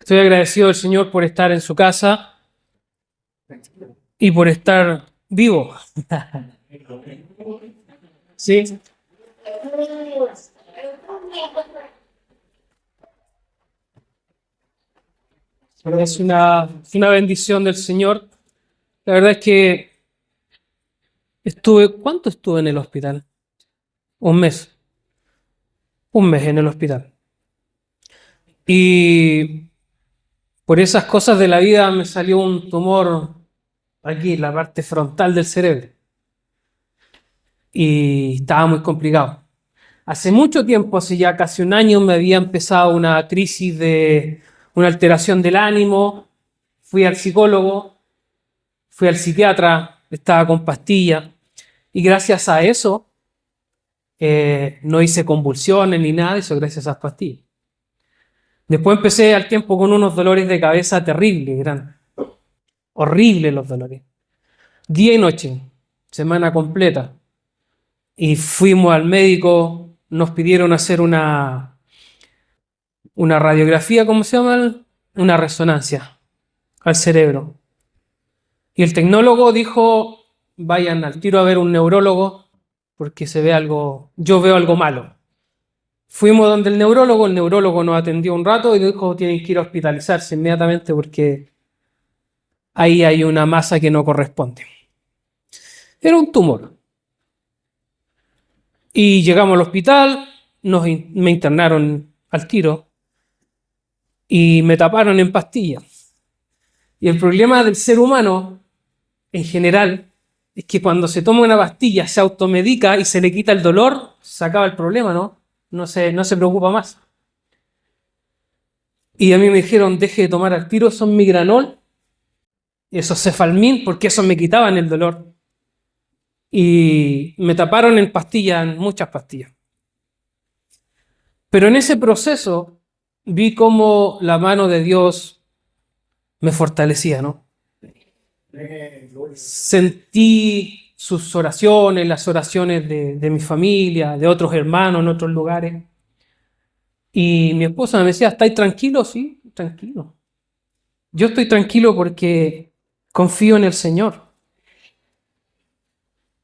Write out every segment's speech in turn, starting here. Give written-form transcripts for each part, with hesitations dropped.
Estoy agradecido al Señor por estar en su casa y por estar vivo. Sí, es una bendición del Señor. La verdad es que ¿cuánto estuve en el hospital? Un mes, un mes en el hospital. Y por esas cosas de la vida me salió un tumor aquí, en la parte frontal del cerebro. Y estaba muy complicado. Hace mucho tiempo, hace ya casi un año, me había empezado una crisis de una alteración del ánimo. Fui al psicólogo, fui al psiquiatra, estaba con pastillas y gracias a eso no hice convulsiones ni nada de eso gracias a esas pastillas. Después empecé al tiempo con unos dolores de cabeza terribles, eran horribles los dolores. Día y noche, semana completa. Y fuimos al médico, nos pidieron hacer una radiografía, ¿cómo se llama? Una resonancia al cerebro. Y el tecnólogo dijo, vayan al tiro a ver un neurólogo porque yo veo algo malo. Fuimos donde el neurólogo nos atendió un rato y dijo, tienen que ir a hospitalizarse inmediatamente porque ahí hay una masa que no corresponde. Era un tumor. Y llegamos al hospital, me internaron al tiro y me taparon en pastillas. Y el problema del ser humano, en general, es que cuando se toma una pastilla, se automedica y se le quita el dolor, se acaba el problema, ¿no? No se preocupa más. Y a mí me dijeron, deje de tomar al tiro esos migranol, esos cefalmín, porque esos me quitaban el dolor. Y me taparon en pastillas, en muchas pastillas. Pero en ese proceso vi cómo la mano de Dios me fortalecía, ¿no? Sentí sus oraciones, las oraciones de mi familia, de otros hermanos en otros lugares. Y mi esposa me decía, ¿estáis tranquilo? Sí, tranquilo. Yo estoy tranquilo porque confío en el Señor.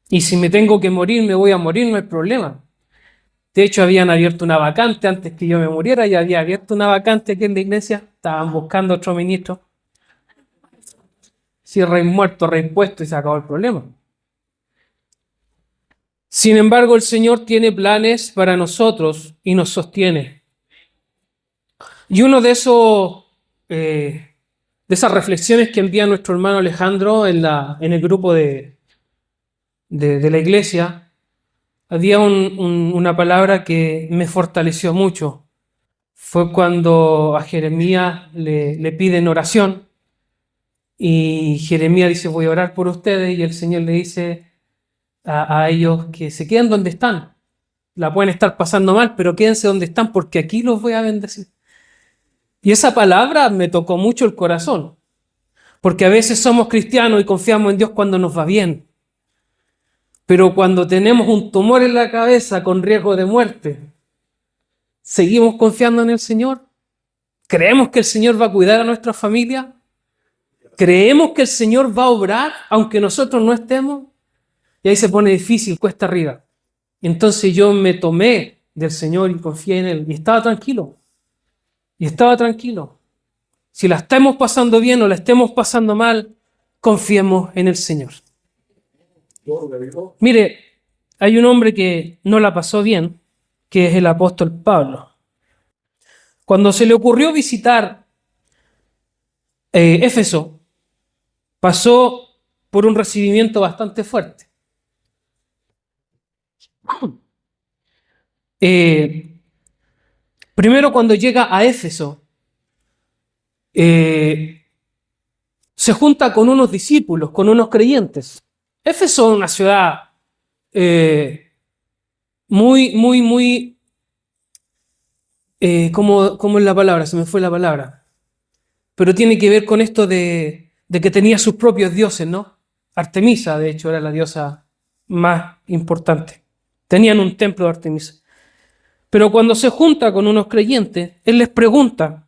Y si me tengo que morir, me voy a morir, no hay problema. De hecho, habían abierto una vacante antes que yo me muriera, ya había abierto una vacante aquí en la iglesia, estaban buscando otro ministro. Si rey muerto, rey puesto y se acabó el problema. Sin embargo, el Señor tiene planes para nosotros y nos sostiene. Y uno de esas reflexiones que envía nuestro hermano Alejandro en el grupo de la iglesia, había una palabra que me fortaleció mucho. Fue cuando a Jeremías le piden oración y Jeremías dice, voy a orar por ustedes, y el Señor le dice a ellos que se queden donde están. La pueden estar pasando mal, pero quédense donde están porque aquí los voy a bendecir. Y esa palabra me tocó mucho el corazón, porque a veces somos cristianos y confiamos en Dios cuando nos va bien. Pero cuando tenemos un tumor en la cabeza con riesgo de muerte, ¿seguimos confiando en el Señor? ¿Creemos que el Señor va a cuidar a nuestra familia? ¿Creemos que el Señor va a obrar aunque nosotros no estemos? Y ahí se pone difícil, cuesta arriba. Entonces yo me tomé del Señor y confié en Él y estaba tranquilo. Y estaba tranquilo. Si la estamos pasando bien o la estemos pasando mal, confiemos en el Señor. Mire, hay un hombre que no la pasó bien, que es el apóstol Pablo. Cuando se le ocurrió visitar Éfeso, pasó por un recibimiento bastante fuerte. Primero, cuando llega a Éfeso, se junta con unos discípulos, con unos creyentes. Éfeso es una ciudad muy, ¿cómo es la palabra? Se me fue la palabra. Pero tiene que ver con esto de que tenía sus propios dioses, ¿no? Artemisa, de hecho, era la diosa más importante. Tenían un templo de Artemisa. Pero cuando se junta con unos creyentes, él les pregunta,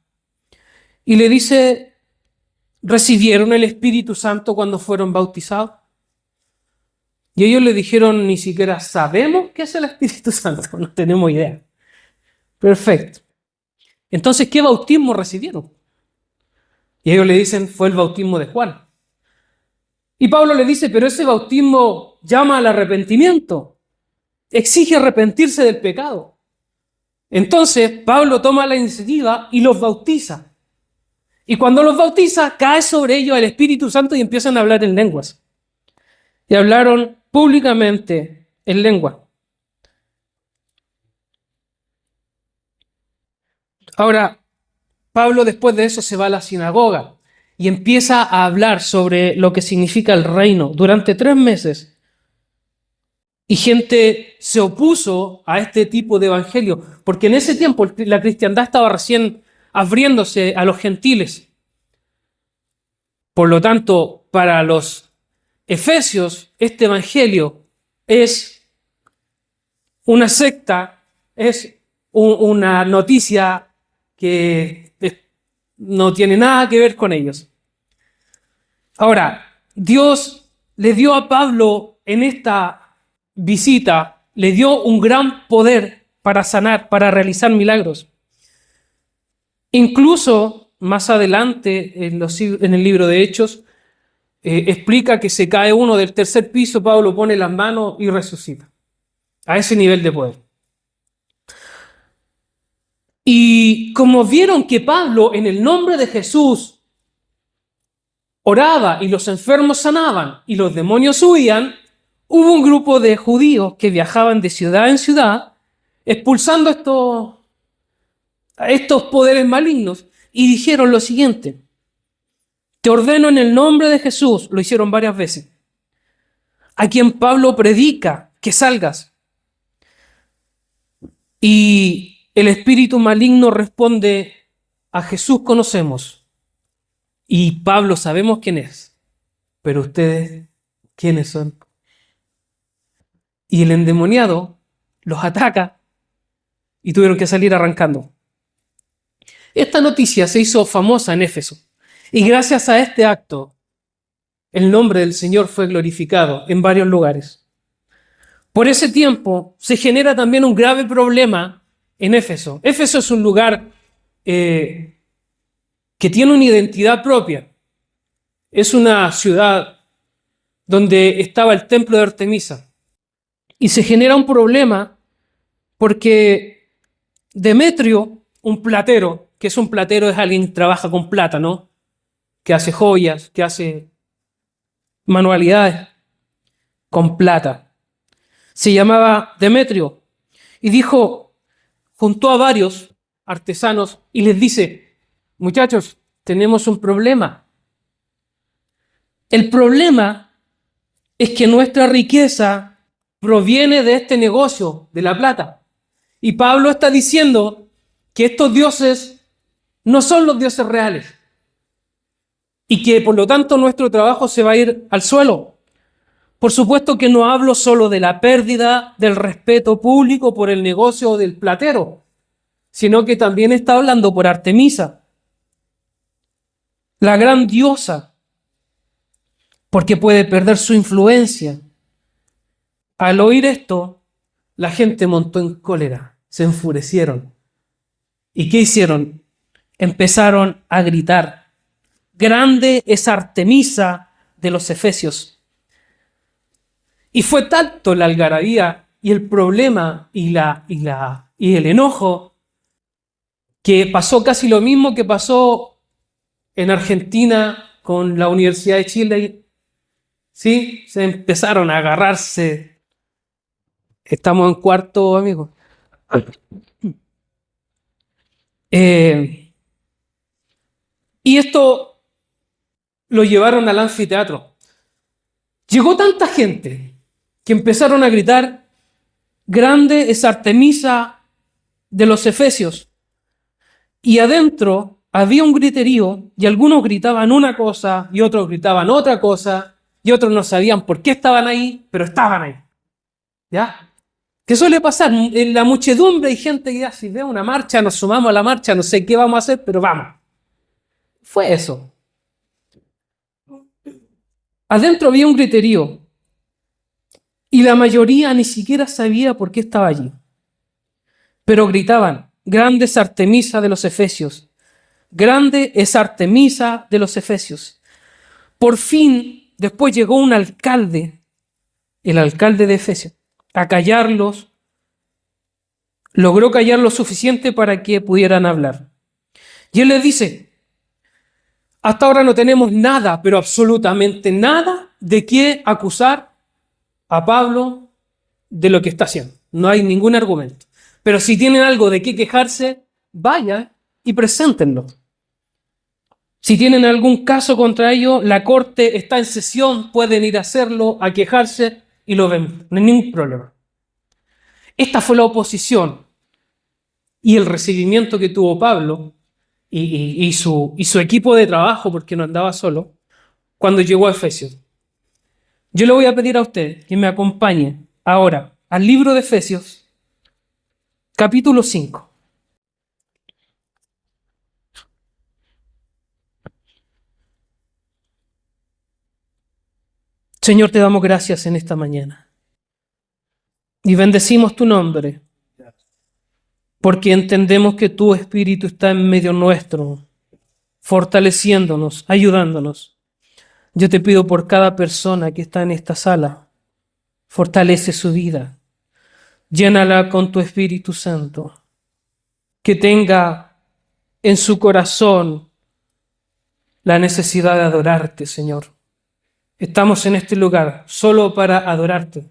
y le dice, ¿recibieron el Espíritu Santo cuando fueron bautizados? Y ellos le dijeron, ni siquiera sabemos qué es el Espíritu Santo, no tenemos idea. Perfecto. Entonces, ¿qué bautismo recibieron? Y ellos le dicen, fue el bautismo de Juan. Y Pablo le dice, pero ese bautismo llama al arrepentimiento, exige arrepentirse del pecado. Entonces, Pablo toma la iniciativa y los bautiza. Y cuando los bautiza, cae sobre ellos el Espíritu Santo y empiezan a hablar en lenguas. Y hablaron públicamente en lengua. Ahora, Pablo después de eso se va a la sinagoga y empieza a hablar sobre lo que significa el reino durante 3 meses. Y gente se opuso a este tipo de evangelio, porque en ese tiempo la cristiandad estaba recién abriéndose a los gentiles. Por lo tanto, para los efesios, este evangelio es una secta, es una noticia que no tiene nada que ver con ellos. Ahora, Dios le dio a Pablo en esta visita, le dio un gran poder para sanar, para realizar milagros. Incluso más adelante en el libro de Hechos, explica que se cae uno del 3er piso, Pablo pone las manos y resucita. A ese nivel de poder. Y como vieron que Pablo en el nombre de Jesús oraba y los enfermos sanaban y los demonios huían, hubo un grupo de judíos que viajaban de ciudad en ciudad expulsando estos poderes malignos y dijeron lo siguiente: te ordeno en el nombre de Jesús, lo hicieron varias veces, a quien Pablo predica, que salgas. Y el espíritu maligno responde, a Jesús conocemos y Pablo sabemos quién es, pero ustedes, ¿quiénes son? Y el endemoniado los ataca y tuvieron que salir arrancando. Esta noticia se hizo famosa en Éfeso y gracias a este acto el nombre del Señor fue glorificado en varios lugares. Por ese tiempo se genera también un grave problema en Éfeso. Éfeso es un lugar que tiene una identidad propia. Es una ciudad donde estaba el templo de Artemisa. Y se genera un problema porque Demetrio, un platero, que es un platero, es alguien que trabaja con plata, ¿no? Que hace joyas, que hace manualidades con plata. Se llamaba Demetrio y dijo, juntó a varios artesanos y les dice, muchachos, tenemos un problema. El problema es que nuestra riqueza proviene de este negocio, de la plata. Y Pablo está diciendo que estos dioses no son los dioses reales y que por lo tanto nuestro trabajo se va a ir al suelo. Por supuesto que no hablo solo de la pérdida del respeto público por el negocio del platero, sino que también está hablando por Artemisa, la gran diosa, porque puede perder su influencia. Al oír esto, la gente montó en cólera, se enfurecieron. ¿Y qué hicieron? Empezaron a gritar, grande es Artemisa de los efesios. Y fue tanto la algarabía y el problema y el enojo que pasó casi lo mismo que pasó en Argentina con la Universidad de Chile. ¿Sí? Se empezaron a agarrarse. Estamos en cuarto, amigos. Y esto lo llevaron al anfiteatro. Llegó tanta gente que empezaron a gritar, grande es Artemisa de los efesios. Y adentro había un griterío y algunos gritaban una cosa y otros gritaban otra cosa y otros no sabían por qué estaban ahí, pero estaban ahí. ¿Ya? ¿Qué suele pasar? En la muchedumbre hay gente que ya si ve una marcha, nos sumamos a la marcha, no sé qué vamos a hacer, pero vamos. fue eso. Adentro había un griterío y la mayoría ni siquiera sabía por qué estaba allí. Pero gritaban: grande es Artemisa de los Efesios, grande es Artemisa de los Efesios. Por fin, después llegó un alcalde, el alcalde de Efesios, a callarlos, logró callar lo suficiente para que pudieran hablar. Y él les dice: hasta ahora no tenemos nada, pero absolutamente nada de qué acusar a Pablo de lo que está haciendo. No hay ningún argumento. Pero si tienen algo de qué quejarse, vayan y preséntenlo. Si tienen algún caso contra ellos, la corte está en sesión, pueden ir a hacerlo, a quejarse y lo ven. No hay ningún problema. Esta fue la oposición y el recibimiento que tuvo Pablo y su equipo de trabajo, porque no andaba solo, cuando llegó a Efesios. Yo le voy a pedir a usted que me acompañe ahora al libro de Efesios, capítulo 5. Señor, te damos gracias en esta mañana y bendecimos tu nombre, porque entendemos que tu Espíritu está en medio nuestro, fortaleciéndonos, ayudándonos. Yo te pido por cada persona que está en esta sala, fortalece su vida, llénala con tu Espíritu Santo, que tenga en su corazón la necesidad de adorarte, Señor. Estamos en este lugar solo para adorarte,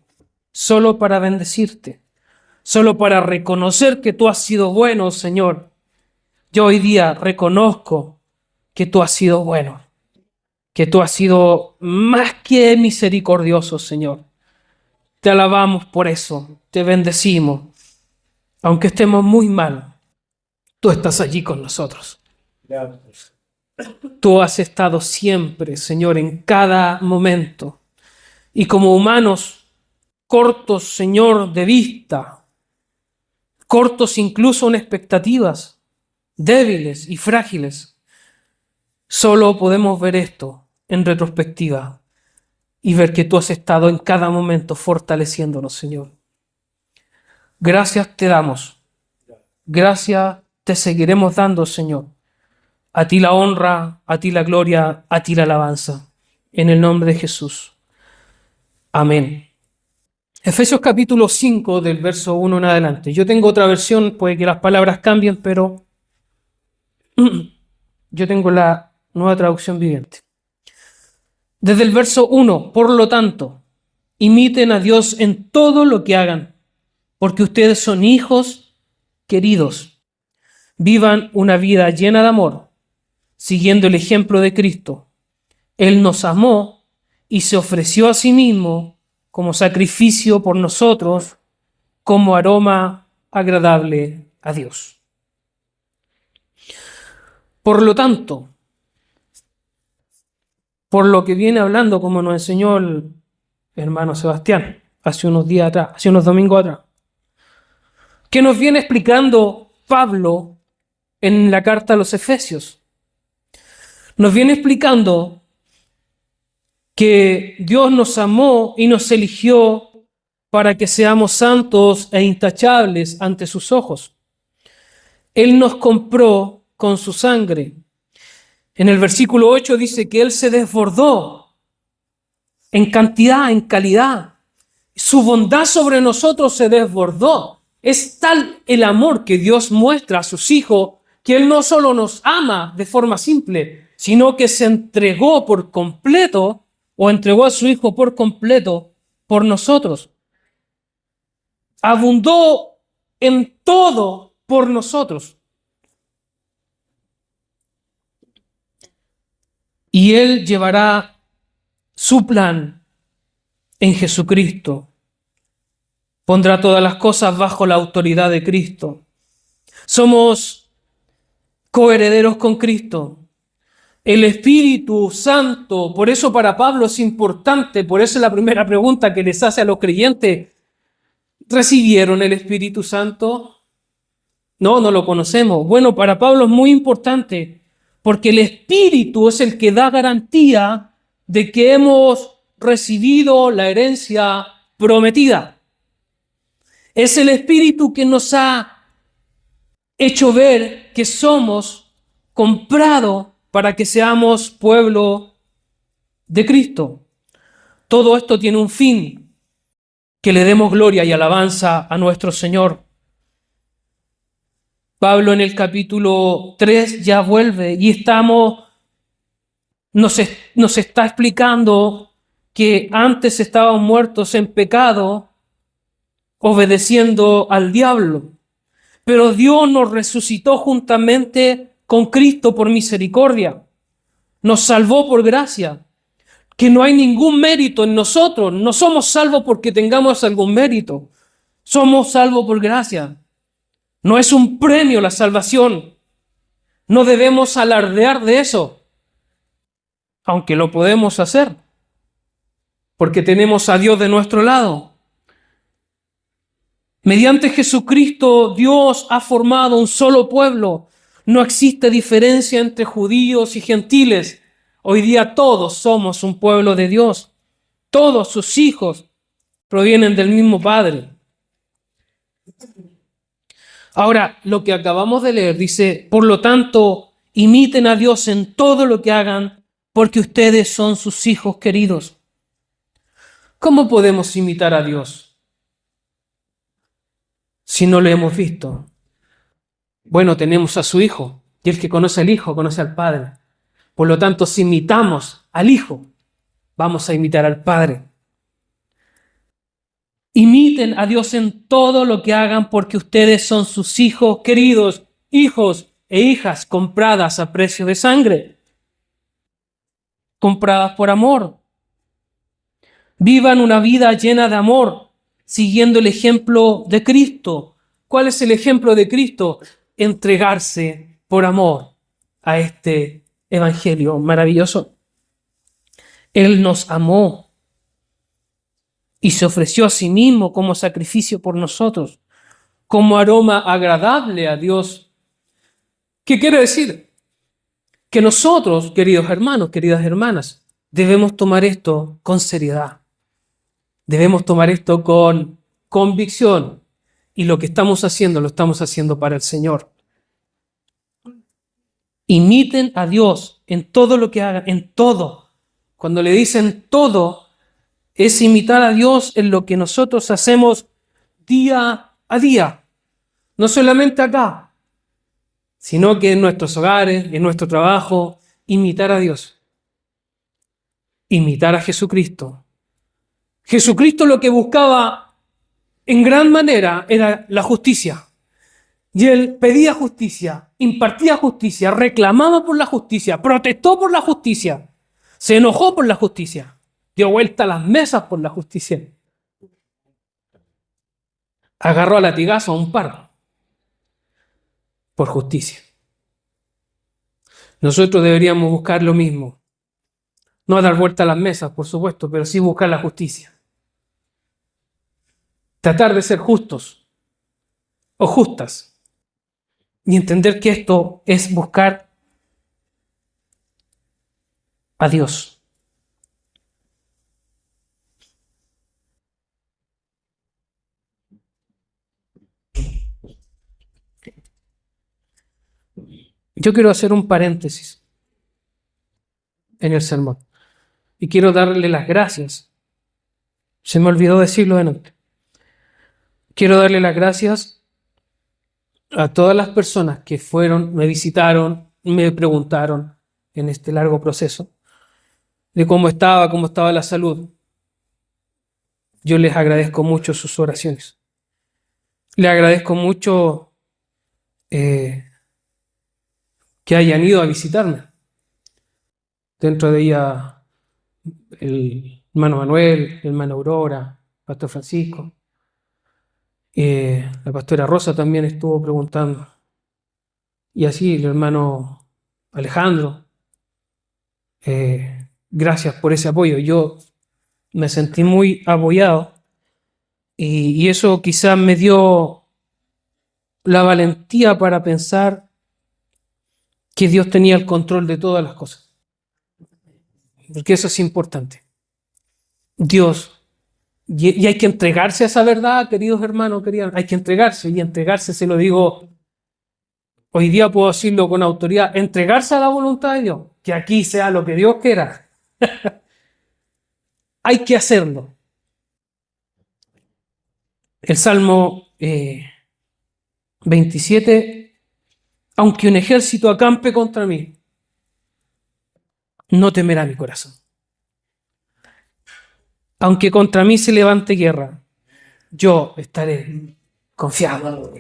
solo para bendecirte, solo para reconocer que tú has sido bueno, Señor. Yo hoy día reconozco que tú has sido bueno, que tú has sido más que misericordioso, Señor. Te alabamos por eso, te bendecimos. Aunque estemos muy mal, tú estás allí con nosotros. Tú has estado siempre, Señor, en cada momento. Y como humanos cortos, Señor, de vista, cortos incluso en expectativas, débiles y frágiles, solo podemos ver esto en retrospectiva y ver que tú has estado en cada momento fortaleciéndonos, Señor. Gracias te damos. Gracias te seguiremos dando, Señor. A ti la honra, a ti la gloria, a ti la alabanza. En el nombre de Jesús. Amén. Efesios capítulo 5, del verso 1 en adelante. Yo tengo otra versión, puede que las palabras cambien, pero yo tengo la Nueva Traducción Viviente. Desde el verso 1, por lo tanto, imiten a Dios en todo lo que hagan, porque ustedes son hijos queridos. Vivan una vida llena de amor, siguiendo el ejemplo de Cristo. Él nos amó y se ofreció a sí mismo como sacrificio por nosotros, como aroma agradable a Dios. Por lo tanto, por lo que viene hablando, como nos enseñó el hermano Sebastián hace unos días atrás, hace unos domingos atrás, que nos viene explicando Pablo en la carta a los Efesios. Nos viene explicando que Dios nos amó y nos eligió para que seamos santos e intachables ante sus ojos. Él nos compró con su sangre. En el versículo 8 dice que Él se desbordó en cantidad, en calidad. Su bondad sobre nosotros se desbordó. Es tal el amor que Dios muestra a sus hijos que Él no solo nos ama de forma simple, sino que se entregó por completo o entregó a su Hijo por completo por nosotros. Abundó en todo por nosotros. Y Él llevará su plan en Jesucristo. Pondrá todas las cosas bajo la autoridad de Cristo. Somos coherederos con Cristo. El Espíritu Santo, por eso para Pablo es importante, por eso es la primera pregunta que les hace a los creyentes. ¿Recibieron el Espíritu Santo? No, no lo conocemos. Bueno, para Pablo es muy importante porque el Espíritu es el que da garantía de que hemos recibido la herencia prometida. Es el Espíritu que nos ha hecho ver que somos comprados para que seamos pueblo de Cristo. Todo esto tiene un fin, que le demos gloria y alabanza a nuestro Señor. Pablo en el capítulo 3 ya vuelve y nos está explicando que antes estábamos muertos en pecado, obedeciendo al diablo, pero Dios nos resucitó juntamente con Cristo por misericordia, nos salvó por gracia, que no hay ningún mérito en nosotros, no somos salvos porque tengamos algún mérito, somos salvos por gracia. No es un premio la salvación, no debemos alardear de eso, aunque lo podemos hacer, porque tenemos a Dios de nuestro lado. Mediante Jesucristo, Dios ha formado un solo pueblo. No existe diferencia entre judíos y gentiles. Hoy día todos somos un pueblo de Dios. Todos sus hijos provienen del mismo Padre. Ahora, lo que acabamos de leer dice, por lo tanto, imiten a Dios en todo lo que hagan, porque ustedes son sus hijos queridos. ¿Cómo podemos imitar a Dios si no lo hemos visto? Bueno, tenemos a su Hijo, y el que conoce al Hijo conoce al Padre. Por lo tanto, si imitamos al Hijo, vamos a imitar al Padre. Imiten a Dios en todo lo que hagan, porque ustedes son sus hijos queridos, hijos e hijas compradas a precio de sangre, compradas por amor. Vivan una vida llena de amor, siguiendo el ejemplo de Cristo. ¿Cuál es el ejemplo de Cristo? Entregarse por amor a este evangelio maravilloso. Él nos amó y se ofreció a sí mismo como sacrificio por nosotros, como aroma agradable a Dios. ¿Qué quiere decir? Que nosotros, queridos hermanos, queridas hermanas, debemos tomar esto con seriedad. Debemos tomar esto con convicción. Y lo que estamos haciendo, lo estamos haciendo para el Señor. Imiten a Dios en todo lo que hagan, en todo. Cuando le dicen todo, es imitar a Dios en lo que nosotros hacemos día a día. No solamente acá, sino que en nuestros hogares, en nuestro trabajo, imitar a Dios. Imitar a Jesucristo. Jesucristo lo que buscaba en gran manera era la justicia. Y él pedía justicia, impartía justicia, reclamaba por la justicia, protestó por la justicia, se enojó por la justicia, dio vuelta a las mesas por la justicia. Agarró a latigazo a un par por justicia. Nosotros deberíamos buscar lo mismo. No dar vuelta a las mesas, por supuesto, pero sí buscar la justicia. Tratar de ser justos o justas. Y entender que esto es buscar a Dios. Yo quiero hacer un paréntesis en el sermón. Y quiero darle las gracias. Se me olvidó decirlo antes. Quiero darle las gracias a todas las personas que fueron, me visitaron, me preguntaron en este largo proceso de cómo estaba la salud. Yo les agradezco mucho sus oraciones. Les agradezco mucho que hayan ido a visitarme. Dentro de ella el hermano Manuel, la hermana Aurora, el pastor Francisco. La pastora Rosa también estuvo preguntando. Y así el hermano Alejandro. Gracias por ese apoyo. Yo me sentí muy apoyado y eso quizás me dio la valentía para pensar que Dios tenía el control de todas las cosas. Porque eso es importante. Dios, y hay que entregarse a esa verdad, queridos hermanos, queridas, hay que entregarse, y entregarse, se lo digo, hoy día puedo decirlo con autoridad, entregarse a la voluntad de Dios, que aquí sea lo que Dios quiera. Hay que hacerlo. El Salmo 27, aunque un ejército acampe contra mí, no temerá mi corazón. Aunque contra mí se levante guerra, yo estaré confiado.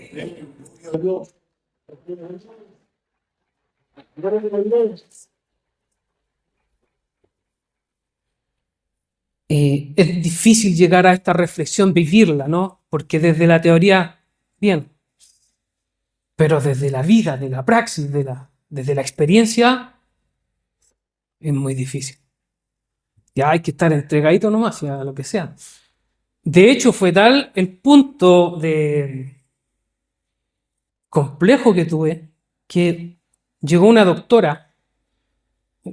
Es difícil llegar a esta reflexión, vivirla, ¿no? Porque desde la teoría, bien, pero desde la vida, de la praxis, desde la experiencia, es muy difícil. Ya hay que estar entregadito nomás, a lo que sea. De hecho, fue tal el punto de complejo que tuve que llegó una doctora,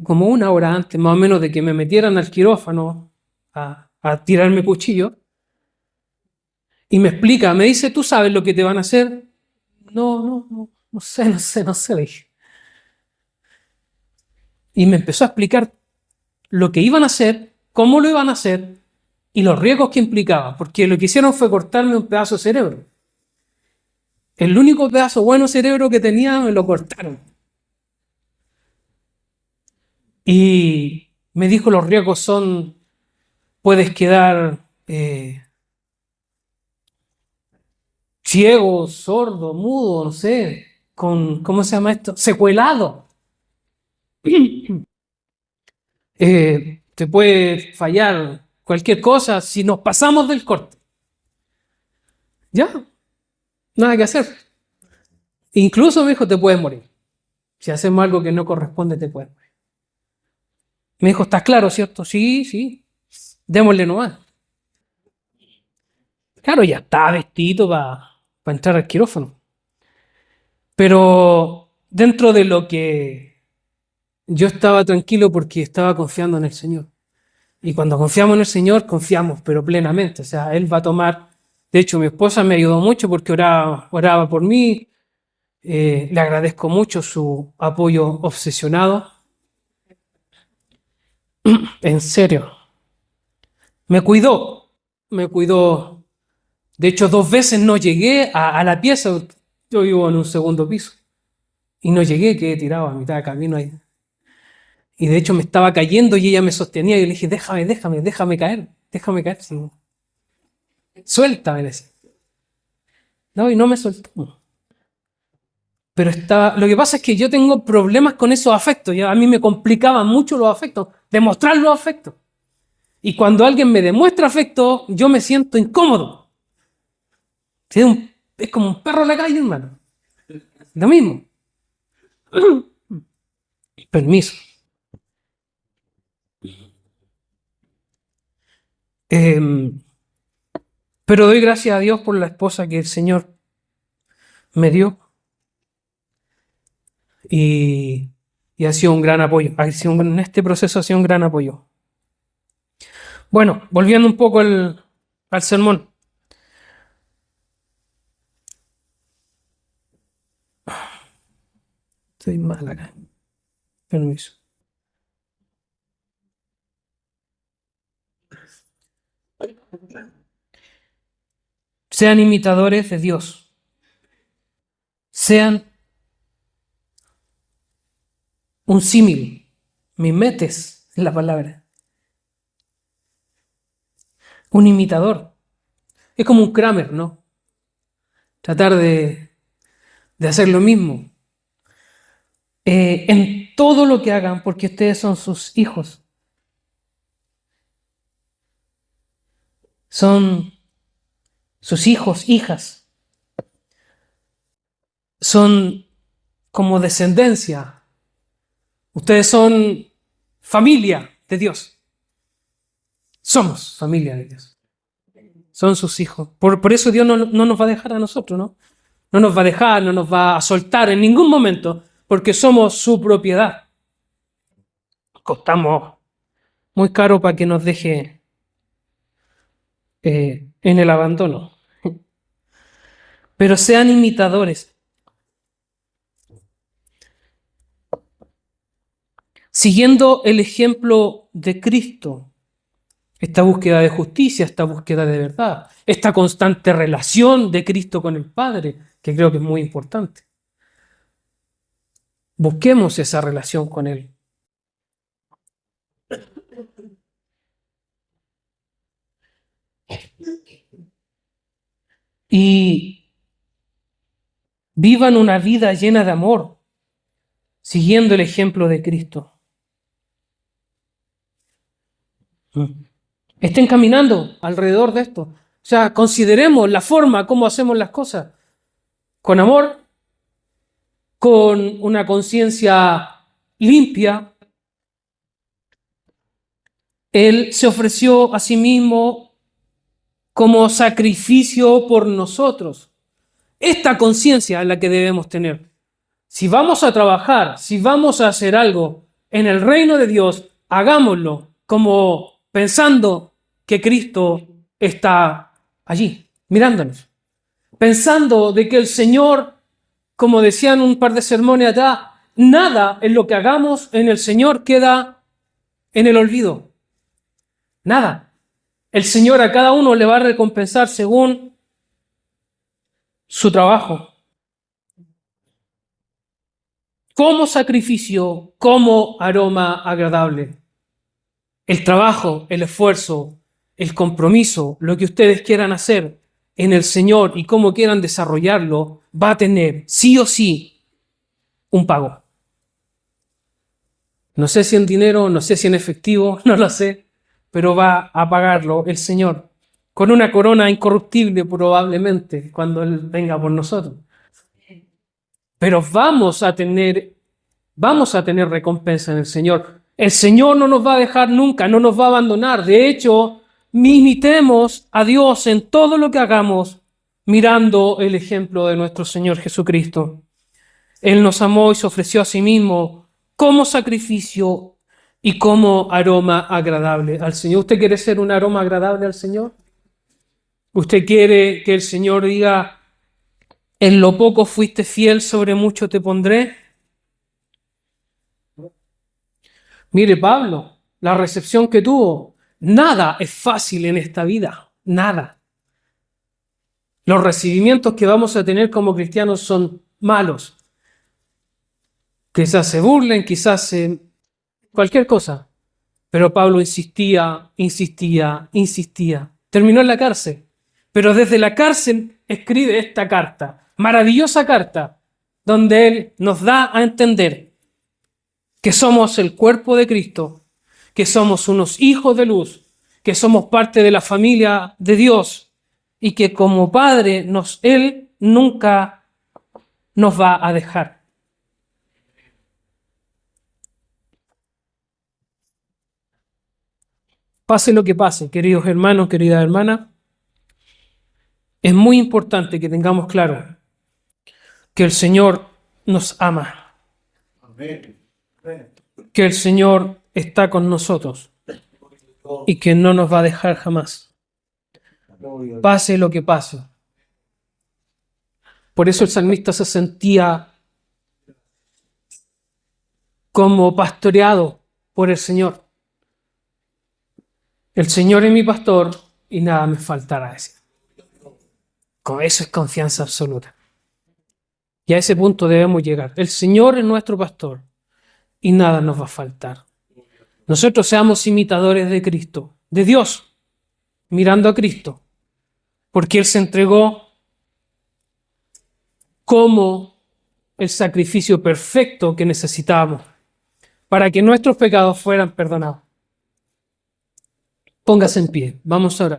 como una hora antes, más o menos, de que me metieran al quirófano a tirarme cuchillo, y me explica, me dice, ¿tú sabes lo que te van a hacer? No sé, le dije. Y me empezó a explicar lo que iban a hacer, cómo lo iban a hacer y los riesgos que implicaba, porque lo que hicieron fue cortarme un pedazo de cerebro. El único pedazo bueno de cerebro que tenía me lo cortaron. Y me dijo, los riesgos son, puedes quedar ciego, sordo, mudo, no sé, con, ¿cómo se llama esto? Secuelado. Te puede fallar cualquier cosa si nos pasamos del corte. Ya, nada que hacer. Incluso, me dijo, te puedes morir. Si hacemos algo que no corresponde, te puedes morir. Me dijo, ¿estás claro, cierto? Sí, démosle nomás. Claro, ya estaba vestido para entrar al quirófano. Pero dentro de lo que yo estaba tranquilo porque estaba confiando en el Señor. Y cuando confiamos en el Señor, confiamos, pero plenamente. O sea, Él va a tomar. De hecho, mi esposa me ayudó mucho porque oraba por mí. Le agradezco mucho su apoyo obsesionado. En serio. Me cuidó. Me cuidó. De hecho, 2 veces no llegué a la pieza. Yo vivo en un segundo piso. Y no llegué, quedé tirado a mitad de camino ahí. Y de hecho me estaba cayendo y ella me sostenía y yo le dije, déjame caer. Sí. Suéltame, le decía. No, y no me soltó. Pero lo que pasa es que yo tengo problemas con esos afectos. A mí me complicaban mucho los afectos, demostrar los afectos. Y cuando alguien me demuestra afecto, yo me siento incómodo. Es como un perro en la calle, hermano. Lo mismo. Permiso. Pero doy gracias a Dios por la esposa que el Señor me dio. Y ha sido un gran apoyo. En este proceso ha sido un gran apoyo. Bueno, volviendo un poco al sermón. Estoy mal acá. Permiso. Sean imitadores de Dios. Sean un símil. Mimetes es la palabra. Un imitador. Es como un Kramer, ¿no? Tratar de hacer lo mismo. En todo lo que hagan, porque ustedes son sus hijos. Son sus hijos, hijas. Son como descendencia. Ustedes son familia de Dios. Somos familia de Dios. Son sus hijos. Por eso Dios no nos va a dejar a nosotros, ¿no? No nos va a dejar, no nos va a soltar en ningún momento, porque somos su propiedad. Costamos muy caro para que nos deje en el abandono. Pero sean imitadores, siguiendo el ejemplo de Cristo, esta búsqueda de justicia, esta búsqueda de verdad, esta constante relación de Cristo con el Padre, que creo que es muy importante. Busquemos esa relación con Él. Y vivan una vida llena de amor, siguiendo el ejemplo de Cristo. Estén caminando alrededor de esto. O sea, consideremos la forma como hacemos las cosas. Con amor, con una conciencia limpia. Él se ofreció a sí mismo como sacrificio por nosotros. Esta conciencia es la que debemos tener. Si vamos a trabajar, si vamos a hacer algo en el reino de Dios, hagámoslo como pensando que Cristo está allí, mirándonos. Pensando de que el Señor, como decían un par de sermones allá, nada en lo que hagamos en el Señor queda en el olvido. Nada. El Señor a cada uno le va a recompensar según su trabajo. Como sacrificio, como aroma agradable. El trabajo, el esfuerzo, el compromiso, lo que ustedes quieran hacer en el Señor y cómo quieran desarrollarlo, va a tener sí o sí un pago. No sé si en dinero, no sé si en efectivo, no lo sé, pero va a pagarlo el Señor con una corona incorruptible probablemente cuando Él venga por nosotros. Pero vamos a tener recompensa en el Señor. El Señor no nos va a dejar nunca, no nos va a abandonar. De hecho, imitemos a Dios en todo lo que hagamos, mirando el ejemplo de nuestro Señor Jesucristo. Él nos amó y se ofreció a sí mismo como sacrificio y como aroma agradable al Señor. ¿Usted quiere ser un aroma agradable al Señor? ¿Usted quiere que el Señor diga, en lo poco fuiste fiel, sobre mucho te pondré? Mire, Pablo, la recepción que tuvo, nada es fácil en esta vida, nada. Los recibimientos que vamos a tener como cristianos son malos. Quizás se burlen, cualquier cosa. Pero Pablo insistía. Terminó en la cárcel. Pero desde la cárcel escribe esta carta, maravillosa carta, donde él nos da a entender que somos el cuerpo de Cristo, que somos unos hijos de luz, que somos parte de la familia de Dios y que como Padre Él nunca nos va a dejar. Pase lo que pase, queridos hermanos, queridas hermanas, es muy importante que tengamos claro que el Señor nos ama, que el Señor está con nosotros y que no nos va a dejar jamás, pase lo que pase. Por eso el salmista se sentía como pastoreado por el Señor. El Señor es mi pastor y nada me faltará, decir. Con eso es confianza absoluta. Y a ese punto debemos llegar. El Señor es nuestro pastor y nada nos va a faltar. Nosotros seamos imitadores de Cristo, de Dios, mirando a Cristo, porque Él se entregó como el sacrificio perfecto que necesitábamos para que nuestros pecados fueran perdonados. Póngase en pie, vamos a orar.